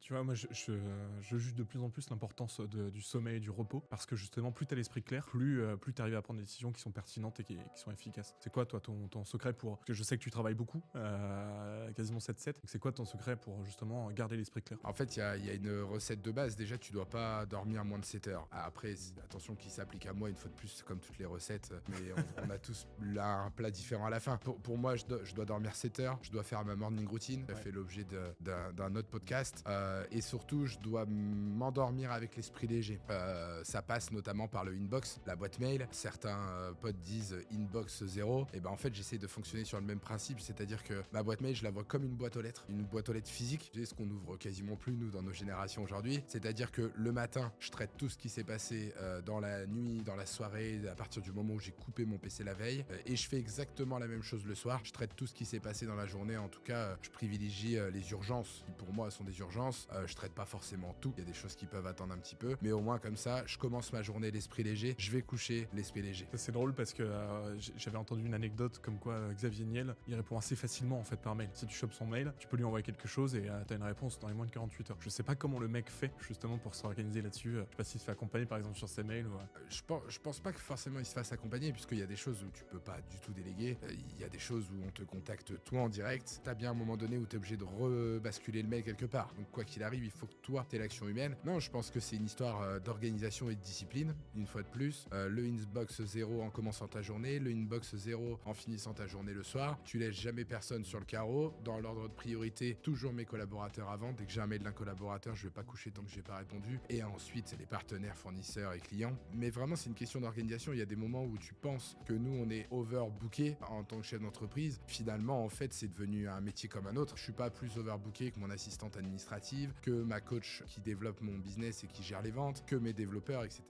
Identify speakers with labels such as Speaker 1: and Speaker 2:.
Speaker 1: Tu vois, moi, je juge de plus en plus l'importance du sommeil et du repos parce que justement, plus t'as l'esprit clair, plus t'arrives à prendre des décisions qui sont pertinentes et qui sont efficaces. C'est quoi, toi, ton secret pour... Parce que je sais que tu travailles beaucoup, quasiment 7-7. Donc c'est quoi ton secret pour justement garder l'esprit clair?
Speaker 2: En fait, il y a une recette de base. Déjà, tu dois pas dormir moins de 7 heures. Après, attention qui s'applique à moi, une fois de plus, comme toutes les recettes. Mais on a tous là un plat différent à la fin. Pour moi, je dois dormir 7 heures. Je dois faire ma morning routine. Ça fait l'objet d'un autre podcast. Et surtout, je dois m'endormir avec l'esprit léger. Ça passe notamment par le inbox, la boîte mail. Certains potes disent inbox 0. Et ben en fait, j'essaie de fonctionner sur le même principe. C'est-à-dire que ma boîte mail, je la vois comme une boîte aux lettres. Une boîte aux lettres physique. C'est ce qu'on ouvre quasiment plus, nous, dans nos générations aujourd'hui. C'est-à-dire que le matin, je traite tout ce qui s'est passé dans la nuit, dans la soirée, à partir du moment où j'ai coupé mon PC la veille. Et je fais exactement la même chose le soir. Je traite tout ce qui s'est passé dans la journée. En tout cas, je privilégie les urgences, qui pour moi sont des urgences. Je traite pas forcément tout. Il y a des choses qui peuvent attendre un petit peu. Mais au moins, comme ça, je commence ma journée l'esprit léger. Je vais coucher l'esprit léger.
Speaker 1: Ça, c'est drôle parce que j'avais entendu une anecdote comme quoi Xavier Niel, il répond assez facilement en fait par mail. Si tu chopes son mail, tu peux lui envoyer quelque chose et t'as une réponse dans les moins de 48 heures. Je sais pas comment le mec fait justement pour s'organiser là-dessus. Je sais pas s'il se fait accompagner par exemple sur ses mails ou...
Speaker 2: Je pense pas que forcément il se fasse accompagner, puisqu'il y a des choses où tu peux pas du tout déléguer. Il y a des choses où on te contacte toi en direct. T'as bien un moment donné où t'es obligé de rebasculer le mail quelque part. Donc quoi qu'il arrive, il faut que toi t'aies l'action humaine. Non, je pense que c'est une histoire d'organisation et de discipline, une fois de plus. Le inbox 0 en commençant ta journée, le inbox 0 en finissant ta journée le soir. Tu laisses jamais personne sur le carreau. Dans l'ordre de priorité, toujours mes collaborateurs avant. Dès que j'ai un mail d'un collaborateur, je vais pas coucher tant que j'ai pas répondu. Et ensuite, c'est les partenaires, fournisseurs et clients. Mais vraiment, c'est une question d'organisation. Il y a des moments où tu penses que nous, on est overbooké en tant que chef d'entreprise. Finalement, en fait, c'est devenu un métier comme un autre. Je suis pas plus overbooké que mon assistante administrative, que ma coach qui développe mon business et qui gère les ventes, que mes développeurs, etc.